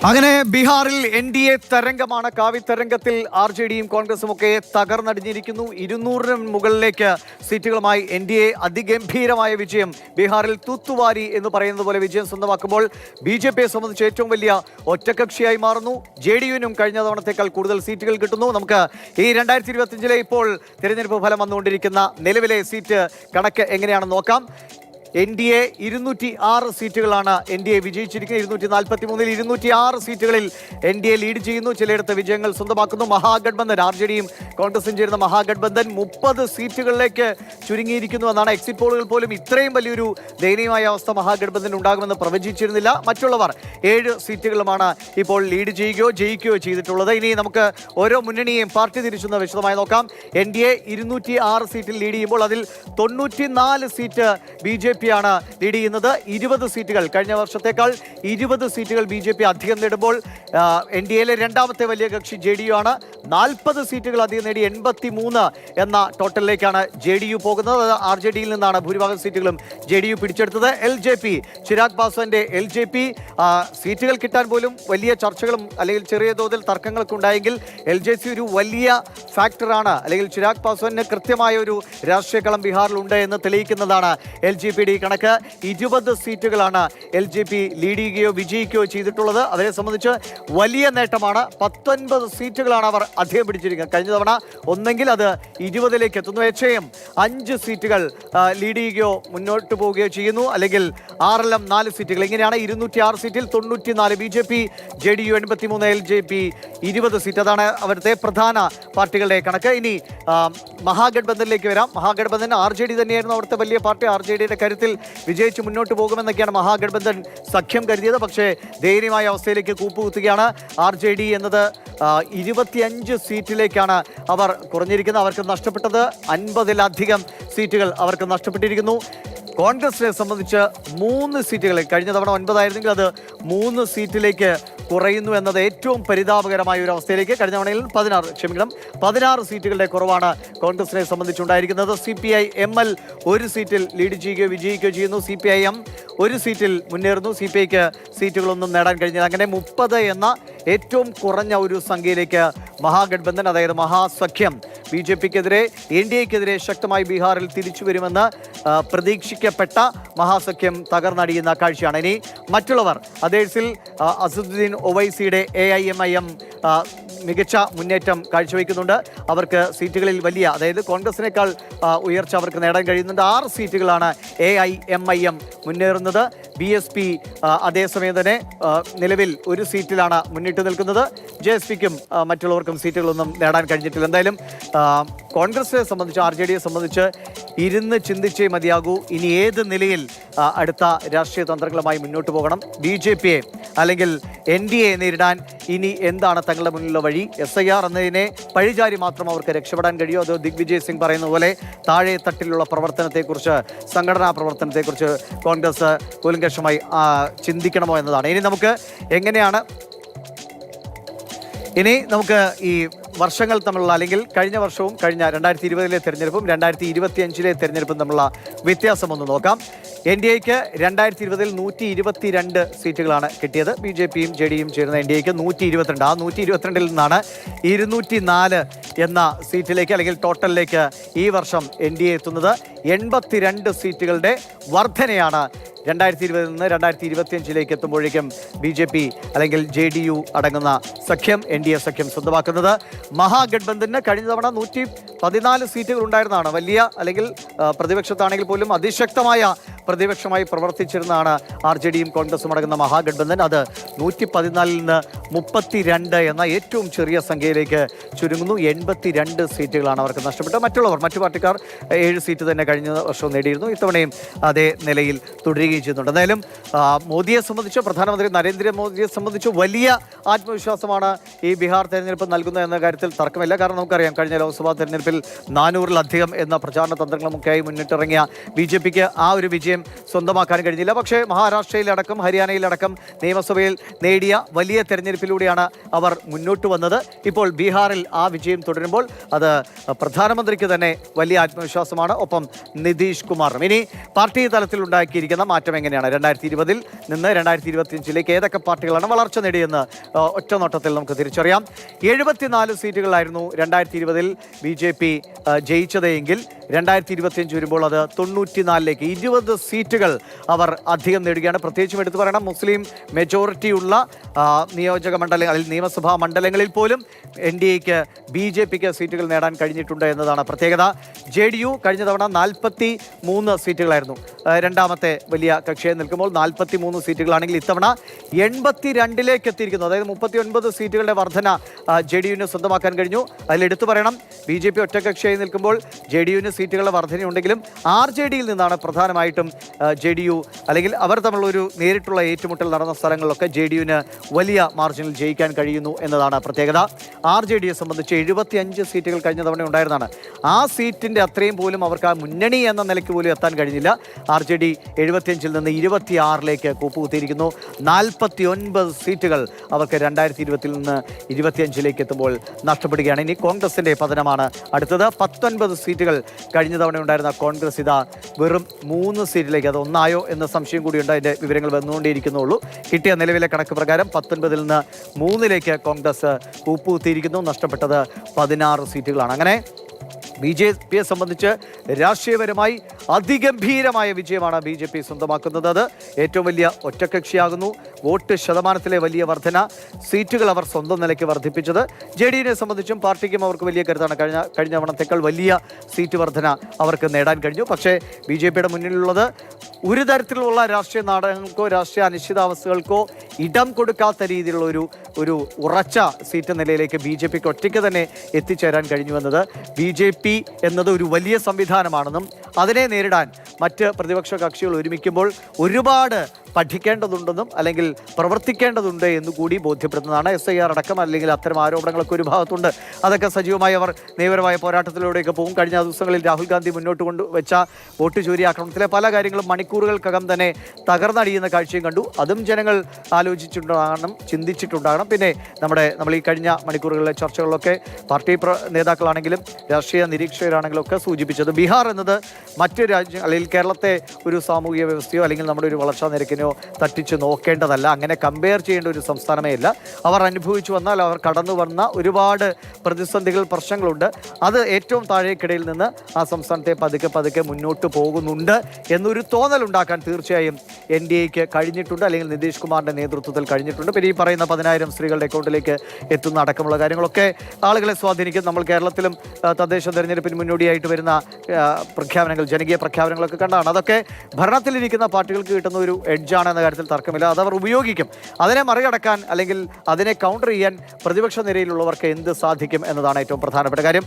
അങ്ങനെ ബീഹാറിൽ NDA തരംഗമാണ്. കാവി തരംഗത്തിൽ RJDയും കോൺഗ്രസും ഒക്കെ തകർന്നടിഞ്ഞിരിക്കുന്നു. 200-ന് മുകളിലേക്ക് സീറ്റുകളുമായി NDA അതിഗംഭീരമായ വിജയം ബീഹാറിൽ തൂത്തുവാരി എന്ന് പറയുന്നത് പോലെ വിജയം സ്വന്തമാക്കുമ്പോൾ BJPയെ സംബന്ധിച്ച് ഏറ്റവും വലിയ ഒറ്റകക്ഷിയായി മാറുന്നു. JDUവിനും കഴിഞ്ഞ തവണത്തേക്കാൾ കൂടുതൽ സീറ്റുകൾ കിട്ടുന്നു. നമുക്ക് ഈ 2025-ലെ ഇപ്പോൾ തിരഞ്ഞെടുപ്പ് ഫലം വന്നുകൊണ്ടിരിക്കുന്ന നിലവിലെ സീറ്റ് കണക്ക് എങ്ങനെയാണെന്ന് നോക്കാം. NDA 206 സീറ്റുകളാണ് NDA വിജയിച്ചിരിക്കുന്നത്. 243-ൽ 206 സീറ്റുകളിൽ NDA ലീഡ് ചെയ്യുന്നു. ചിലയിടത്ത് വിജയങ്ങൾ സ്വന്തമാക്കുന്നു. മഹാഗഡ്ബന്ധൻ RJDയും കോൺഗ്രസും ചേരുന്ന മഹാഗഡ്ബന്ധൻ 30 സീറ്റുകളിലേക്ക് ചുരുങ്ങിയിരിക്കുന്നു എന്നാണ്. എക്സിറ്റ് പോളുകൾ പോലും ഇത്രയും വലിയൊരു ദയനീയമായ അവസ്ഥ മഹാഗഡ്ബന്ധൻ ഉണ്ടാകുമെന്ന് പ്രവചിച്ചിരുന്നില്ല. മറ്റുള്ളവർ 7 സീറ്റുകളുമാണ് ഇപ്പോൾ ലീഡ് ചെയ്യുകയോ ജയിക്കുകയോ ചെയ്തിട്ടുള്ളത്. ഇനി നമുക്ക് ഓരോ മുന്നണിയെയും പാർട്ടി തിരിച്ചൊന്ന് വിശദമായി നോക്കാം. NDA 206 സീറ്റിൽ ലീഡ് ചെയ്യുമ്പോൾ അതിൽ 94 സീറ്റ് BJP ആണ് ലീഡ് ചെയ്യുന്നത്. 20 സീറ്റുകൾ കഴിഞ്ഞ വർഷത്തേക്കാൾ 20 സീറ്റുകൾ BJP അധികം നേടുമ്പോൾ NDAയിലെ രണ്ടാമത്തെ വലിയ കക്ഷി JDU ആണ്. 40 സീറ്റുകൾ അധികം നേടി 83 എന്ന ടോട്ടലിലേക്കാണ് JDU പോകുന്നത്. RJDയിൽ നിന്നാണ് ഭൂരിഭാഗം സീറ്റുകളും JDU പിടിച്ചെടുത്തത്. LJP ചിരാഗ് പാസ്വാന്റെ LJP സീറ്റുകൾ കിട്ടാൻ പോലും വലിയ ചർച്ചകളും അല്ലെങ്കിൽ ചെറിയ തോതിൽ തർക്കങ്ങളൊക്കെ ഉണ്ടായെങ്കിൽ LJP ഒരു വലിയ ഫാക്ടറാണ്. അല്ലെങ്കിൽ ചിരാഗ് പാസ്വാന് കൃത്യമായ ഒരു രാഷ്ട്രീയ കളം ബീഹാറിലുണ്ട് എന്ന് തെളിയിക്കുന്നതാണ് LJPയുടെ കണക്ക്. 20 സീറ്റുകളാണ് LJP ലീഡ് ചെയ്യുകയോ വിജയിക്കുകയോ ചെയ്തിട്ടുള്ളത്. അവരെ സംബന്ധിച്ച് വലിയ നേട്ടമാണ്. 19 സീറ്റുകളാണ് അവർ അധികം പിടിച്ചിരിക്കുന്നത്. കഴിഞ്ഞ തവണ ഒന്നെങ്കിൽ അത് 20-ലേക്ക് എത്തുന്നു. HIM 5 സീറ്റുകൾ ലീഡ് ചെയ്യുകയോ മുന്നോട്ട് പോവുകയോ ചെയ്യുന്നു. അല്ലെങ്കിൽ RLM 4 സീറ്റുകൾ. ഇങ്ങനെയാണ് 206 സീറ്റിൽ 94 BJP, JDU 83, LJP 20 സീറ്റ്. അതാണ് അവിടുത്തെ പ്രധാന പാർട്ടികളുടെ കണക്ക്. ഇനി മഹാഗഡ്ബന്ധനിലേക്ക് വരാം. മഹാഗഡ്ബന്ധൻ RJD തന്നെയായിരുന്നു അവിടുത്തെ വലിയ പാർട്ടി. RJDയുടെ കരുത്തിൽ വിജയിച്ച് മുന്നോട്ട് പോകുമെന്നൊക്കെയാണ് മഹാഗഡ്ബന്ധൻ സഖ്യം കരുതിയത്. പക്ഷേ ദയനീയമായ അവസ്ഥയിലേക്ക് കൂപ്പുകുത്തുകയാണ്. RJD എന്നത് 25 സീറ്റിലേക്കാണ് അവർ കുറഞ്ഞിരിക്കുന്നത്. അവർക്ക് നഷ്ടപ്പെട്ടത് 50-ലധികം സീറ്റുകൾ അവർക്ക് നഷ്ടപ്പെട്ടിരിക്കുന്നു. കോൺഗ്രസിനെ സംബന്ധിച്ച് 3 സീറ്റുകൾ കഴിഞ്ഞ തവണ 9 ആയിരുന്നെങ്കിൽ അത് 3 സീറ്റിലേക്ക് കുറയുന്നു എന്നത് ഏറ്റവും പരിതാപകരമായ ഒരു അവസ്ഥയിലേക്ക്. കഴിഞ്ഞ തവണയിൽ 16 സീറ്റുകളുടെ കുറവാണ് കോൺഗ്രസിനെ സംബന്ധിച്ചുണ്ടായിരിക്കുന്നത്. CPI ML 1 സീറ്റിൽ ലീഡ് ചെയ്യുകയോ വിജയിക്കുകയോ ചെയ്യുന്നു. CPIM 1 സീറ്റിൽ മുന്നേറുന്നു. CPIക്ക് സീറ്റുകളൊന്നും നേടാൻ കഴിഞ്ഞില്ല. അങ്ങനെ 30 എന്ന ഏറ്റവും കുറഞ്ഞ ഒരു സംഖ്യയിലേക്ക് മഹാഗഡ്ബന്ധൻ, അതായത് മഹാസഖ്യം BJPക്കെതിരെ NDAക്കെതിരെ ശക്തമായി ബീഹാറിൽ തിരിച്ചു വരുമെന്ന് പ്രതീക്ഷിക്കപ്പെട്ട മഹാസഖ്യം തകർന്നടിയുന്ന കാഴ്ചയാണ്. ഇനി മറ്റുള്ളവർ അതേഴ്സിൽ അസദുദ്ദീൻ ഒവൈസിയുടെ AIMIM മികച്ച മുന്നേറ്റം കാഴ്ചവെക്കുന്നുണ്ട്. അവർക്ക് സീറ്റുകളിൽ വലിയ, അതായത് കോൺഗ്രസിനേക്കാൾ ഉയർച്ച അവർക്ക് നേടാൻ കഴിയുന്നുണ്ട്. 6 സീറ്റുകളാണ് AIMIM മുന്നേറുന്നത്. BSP അതേസമയം തന്നെ നിലവിൽ 1 സീറ്റിലാണ് മുന്നിട്ട് നിൽക്കുന്നത്. JSPക്കും മറ്റുള്ളവർക്കും സീറ്റുകളൊന്നും നേടാൻ കഴിഞ്ഞിട്ടില്ല. എന്തായാലും കോൺഗ്രസിനെ സംബന്ധിച്ച് RJDയെ സംബന്ധിച്ച് ഇരുന്ന് ചിന്തിച്ചേ മതിയാകൂ. ഇനി ഏത് നിലയിൽ അടുത്ത രാഷ്ട്രീയ തന്ത്രങ്ങളുമായി മുന്നോട്ട് പോകണം. BJPയെ അല്ലെങ്കിൽ NDAയെ നേരിടാൻ ഇനി എന്താണ് തങ്ങളുടെ മുന്നിലുള്ള വഴി? SIR എന്നതിനെ പഴിചാരി മാത്രം അവർക്ക് രക്ഷപ്പെടാൻ കഴിയുമോ? അതോ ദിഗ്വിജയ് സിംഗ് പറയുന്ന പോലെ താഴെ തട്ടിലുള്ള പ്രവർത്തനത്തെക്കുറിച്ച്, സംഘടനാ പ്രവർത്തനത്തെക്കുറിച്ച് കോൺഗ്രസ് കൂലങ്കഷമായി ചിന്തിക്കണമോ എന്നതാണ്. ഇനി നമുക്ക് ഈ വർഷങ്ങൾ തമ്മിലുള്ള, അല്ലെങ്കിൽ കഴിഞ്ഞ വർഷവും കഴിഞ്ഞ 2020-ലെ തെരഞ്ഞെടുപ്പും 2025-ലെ തെരഞ്ഞെടുപ്പും തമ്മിലുള്ള വ്യത്യാസം ഒന്ന് നോക്കാം. NDAയ്ക്ക് 2020-ൽ 122 സീറ്റുകളാണ് കിട്ടിയത്. BJPയും JDUയും ചേരുന്ന NDAയ്ക്ക് 122. ആ 122-ൽ നിന്നാണ് 204 എന്ന സീറ്റിലേക്ക്, അല്ലെങ്കിൽ ടോട്ടലിലേക്ക് ഈ വർഷം NDA എത്തുന്നത്. 82 സീറ്റുകളുടെ വർധനയാണ് 2020-ൽ നിന്ന് 2025-ലേക്ക് എത്തുമ്പോഴേക്കും BJP അല്ലെങ്കിൽ JDU അടങ്ങുന്ന സഖ്യം, NDA സഖ്യം സ്വന്തമാക്കുന്നത്. മഹാഗഡ്ബന്ധന് കഴിഞ്ഞ തവണ 114 സീറ്റുകൾ ഉണ്ടായിരുന്നതാണ്. വലിയ, അല്ലെങ്കിൽ പ്രതിപക്ഷത്താണെങ്കിൽ പോലും അതിശക്തമായ പ്രതിപക്ഷമായി പ്രവർത്തിച്ചിരുന്നതാണ് RJDയും കോൺഗ്രസും അടങ്ങുന്ന മഹാഗഡ്ബന്ധൻ. അത് 114-ൽ നിന്ന് 32 എന്ന ഏറ്റവും ചെറിയ സംഖ്യയിലേക്ക് ചുരുങ്ങുന്നു. 82 സീറ്റുകളാണ് അവർക്ക് നഷ്ടപ്പെട്ടത്. മറ്റു പാർട്ടിക്കാർ 7 സീറ്റ് തന്നെ കഴിഞ്ഞ വർഷവും നേടിയിരുന്നു. ഇത്തവണയും അതേ നിലയിൽ തുടരുകയും ചെയ്യുന്നുണ്ട്. എന്തായാലും മോദിയെ സംബന്ധിച്ച്, പ്രധാനമന്ത്രി നരേന്ദ്രമോദിയെ സംബന്ധിച്ച് വലിയ ആത്മവിശ്വാസമാണ് ഈ ബീഹാർ തെരഞ്ഞെടുപ്പ് നൽകുന്നത് എന്ന കാര്യത്തിൽ തർക്കമില്ല. കാരണം നമുക്കറിയാം, കഴിഞ്ഞ ലോക്സഭാ തെരഞ്ഞെടുപ്പിൽ 400-ലധികം എന്ന പ്രചാരണ തന്ത്രങ്ങളുമൊക്കെയായി മുന്നിട്ടിറങ്ങിയ BJPക്ക് ആ ഒരു വിജയം വിജയം സ്വന്തമാക്കാൻ കഴിഞ്ഞില്ല. പക്ഷേ മഹാരാഷ്ട്രയിലടക്കം ഹരിയാനയിലടക്കം നിയമസഭയിൽ നേടിയ വലിയ തെരഞ്ഞെടുപ്പിലൂടെയാണ് അവർ മുന്നോട്ട് വന്നത്. ഇപ്പോൾ ബീഹാറിൽ ആ വിജയം തുടരുമ്പോൾ അത് പ്രധാനമന്ത്രിക്ക് തന്നെ വലിയ ആത്മവിശ്വാസമാണ്, ഒപ്പം നിതീഷ് കുമാറിനും. ഇനി പാർട്ടി തലത്തിൽ ഉണ്ടാക്കിയിരിക്കുന്ന മാറ്റം എങ്ങനെയാണ്? 2020 നിന്ന് 2025 ഏതൊക്കെ പാർട്ടികളാണ് വളർച്ച നേടിയെന്ന് ഒറ്റ നോട്ടത്തിൽ നമുക്ക് തിരിച്ചറിയാം. 74 സീറ്റുകളായിരുന്നു 2020 BJP ജയിച്ചതെങ്കിൽ 2025 വരുമ്പോൾ അത് 94ലേക്ക് 20 സീറ്റുകൾ അവർ അധികം നേടുകയാണ്. പ്രത്യേകിച്ചും എടുത്തു പറയണം, മുസ്ലിം മെജോറിറ്റി ഉള്ള നിയോജക മണ്ഡലങ്ങളിൽ, നിയമസഭാ മണ്ഡലങ്ങളിൽ പോലും NDAക്ക് BJPക്ക് സീറ്റുകൾ നേടാൻ കഴിഞ്ഞിട്ടുണ്ട് എന്നതാണ് പ്രത്യേകത. JDU കഴിഞ്ഞ തവണ 43 സീറ്റുകളായിരുന്നു രണ്ടാമത്തെ വലിയ കക്ഷിയായി നിൽക്കുമ്പോൾ, 43 സീറ്റുകളാണെങ്കിൽ ഇത്തവണ 82ലേക്ക് എത്തിയിരിക്കുന്നു. അതായത് 39 സീറ്റുകളുടെ വർധന JDUവിന് സ്വന്തമാക്കാൻ കഴിഞ്ഞു. അതിലെടുത്തു പറയണം, BJP ഒറ്റക്കക്ഷിയായി നിൽക്കുമ്പോൾ JDUവിന് സീറ്റുകളുടെ വർധനയുണ്ടെങ്കിലും RJDയിൽ നിന്നാണ് പ്രധാനമായിട്ടും JDU അല്ലെങ്കിൽ അവർ തമ്മിലൊരു നേരിട്ടുള്ള ഏറ്റുമുട്ടൽ നടന്ന സ്ഥലങ്ങളിലൊക്കെ JDUവിന് വലിയ മാർജിനിൽ ജയിക്കാൻ കഴിയുന്നു എന്നതാണ് പ്രത്യേകത. RJDയെ സംബന്ധിച്ച് 75 സീറ്റുകൾ കഴിഞ്ഞ തവണ ഉണ്ടായിരുന്നതാണ്. ആ സീറ്റിൻ്റെ അത്രയും പോലും അവർക്ക് ആ മുന്നണി എന്ന നിലയ്ക്ക് പോലും എത്താൻ കഴിഞ്ഞില്ല. RJD 75-ൽ നിന്ന് 26ലേക്ക് കൂപ്പുകുത്തിയിരിക്കുന്നു. 49 സീറ്റുകൾ അവർക്ക് 2020-ൽ നിന്ന് 25ലേക്ക് എത്തുമ്പോൾ നഷ്ടപ്പെടുകയാണ്. ഇനി കോൺഗ്രസിൻ്റെ പതനമാണ് അടുത്തത്. 19 സീറ്റുകൾ കഴിഞ്ഞ തവണ ഉണ്ടായിരുന്ന കോൺഗ്രസ് ഇതാ വെറും 3 സീറ്റിലേക്ക്, അത് ഒന്നായോ എന്ന സംശയം കൂടിയുണ്ട്. അതിൻ്റെ വിവരങ്ങൾ വന്നുകൊണ്ടേയിരിക്കുന്നുള്ളൂ. കിട്ടിയ നിലവിലെ കണക്ക് പ്രകാരം 19-ൽ നിന്ന് 3ലേക്ക് കോൺഗ്രസ് കൂപ്പുകുത്തിയിരിക്കുന്നു. നഷ്ടപ്പെട്ടത് 16 സീറ്റുകളാണ്. അങ്ങനെ BJPയെ സംബന്ധിച്ച് രാഷ്ട്രീയപരമായി അതിഗംഭീരമായ വിജയമാണ് BJP സ്വന്തമാക്കുന്നത്. അത് ഏറ്റവും വലിയ ഒറ്റക്കക്ഷിയാകുന്നു. വോട്ട് ശതമാനത്തിലെ വലിയ വർധന, സീറ്റുകൾ അവർ സ്വന്തം നിലയ്ക്ക് വർദ്ധിപ്പിച്ചത്. JDUവിനെ സംബന്ധിച്ചും പാർട്ടിക്കും അവർക്ക് വലിയ കരുത്താണ്. കഴിഞ്ഞ തവണത്തേക്കാൾ വലിയ സീറ്റ് വർധന അവർക്ക് നേടാൻ കഴിഞ്ഞു. പക്ഷേ BJPയുടെ മുന്നിലുള്ളത് ഒരു തരത്തിലുള്ള രാഷ്ട്രീയ നാടകങ്ങൾക്കോ രാഷ്ട്രീയ അനിശ്ചിതാവസ്ഥകൾക്കോ ഇടം കൊടുക്കാത്ത രീതിയിലുള്ള ഒരു ഉറച്ച സീറ്റ് നിലയിലേക്ക് BJPക്ക് ഒറ്റയ്ക്ക് തന്നെ എത്തിച്ചേരാൻ കഴിഞ്ഞുവെന്നത്, BJP എന്നത് ഒരു വലിയ സംവിധാനമാണെന്നും അതിനെ നേരിടാൻ മറ്റ് പ്രതിപക്ഷ കക്ഷികൾ ഒരുമിക്കുമ്പോൾ ഒരുപാട് പഠിക്കേണ്ടതുണ്ടെന്നും അല്ലെങ്കിൽ പ്രവർത്തിക്കേണ്ടതുണ്ട് എന്നുകൂടി ബോധ്യപ്പെടുത്തുന്നതാണ്. SIR അടക്കം അല്ലെങ്കിൽ അത്തരം ആരോപണങ്ങളൊക്കെ ഒരു ഭാഗത്തുണ്ട്. അതൊക്കെ സജീവമായി അവർ നിയമപരമായ പോരാട്ടത്തിലൂടെയൊക്കെ പോകും. കഴിഞ്ഞ ദിവസങ്ങളിൽ രാഹുൽ ഗാന്ധി മുന്നോട്ട് കൊണ്ടുവച്ച വോട്ട് ചോരി ആക്രമണത്തിലെ പല കാര്യങ്ങളും മണിക്കൂറുകൾക്കകം തന്നെ തകർന്നടിയുന്ന കാഴ്ചയും കണ്ടു. അതും ജനങ്ങൾ ആലോചിച്ചിട്ടുണ്ടാകണം, ചിന്തിച്ചിട്ടുണ്ടാകണം. പിന്നെ നമ്മൾ ഈ കഴിഞ്ഞ മണിക്കൂറുകളിലെ ചർച്ചകളിലൊക്കെ പാർട്ടി നേതാക്കളാണെങ്കിലും രാഷ്ട്രീയ നിരീക്ഷകരാണെങ്കിലും ഒക്കെ സൂചിപ്പിച്ചത്, ബീഹാർ എന്നത് മറ്റ് രാജ്യം അല്ലെങ്കിൽ കേരളത്തെ ഒരു സാമൂഹിക വ്യവസ്ഥയോ അല്ലെങ്കിൽ നമ്മുടെ ഒരു വളർച്ചാ നിരക്കിനോ തട്ടിച്ച് നോക്കേണ്ടതല്ല. അങ്ങനെ കമ്പയർ ചെയ്യേണ്ട ഒരു സംസ്ഥാനമേ അല്ല. അവർ അനുഭവിച്ചു വന്നാൽ അവർ കടന്നു വന്ന ഒരുപാട് പ്രതിസന്ധികൾ, പ്രശ്നങ്ങളുണ്ട്. അത് ഏറ്റവും താഴേക്കിടയിൽ നിന്ന് ആ സംസ്ഥാനത്തെ പതുക്കെ മുന്നോട്ട് പോകുന്നുണ്ട് എന്നൊരു തോന്നലുണ്ടാക്കാൻ തീർച്ചയായും NDAക്ക് കഴിഞ്ഞിട്ടുണ്ട്, അല്ലെങ്കിൽ നിതീഷ് കുമാറിൻ്റെ നേതൃത്വത്തിൽ കഴിഞ്ഞിട്ടുണ്ട്. പിന്നെ ഈ പറയുന്ന 10,000 സ്ത്രീകളുടെ അക്കൗണ്ടിലേക്ക് എത്തുന്ന അടക്കമുള്ള കാര്യങ്ങളൊക്കെ ആളുകളെ സ്വാധീനിക്കും. നമ്മൾ കേരളത്തിലും തദ്ദേശ തെരഞ്ഞെടുപ്പിന് മുന്നോടിയായിട്ട് വരുന്ന പ്രഖ്യാപനങ്ങൾ, ജനകീയ പ്രഖ്യാപനങ്ങളൊക്കെ കണ്ടാണ്. അതൊക്കെ ഭരണത്തിലിരിക്കുന്ന പാർട്ടികൾക്ക് കിട്ടുന്ന ഒരു എഡ്ജാണെന്ന കാര്യത്തിൽ തർക്കമില്ല. അതവർ ഉപയോഗിക്കും. അതിനെ മറികടക്കാൻ അല്ലെങ്കിൽ അതിനെ കൗണ്ടർ ചെയ്യാൻ പ്രതിപക്ഷ നിരയിലുള്ളവർക്ക് എന്ത് സാധിക്കും എന്നതാണ് ഏറ്റവും പ്രധാനപ്പെട്ട കാര്യം.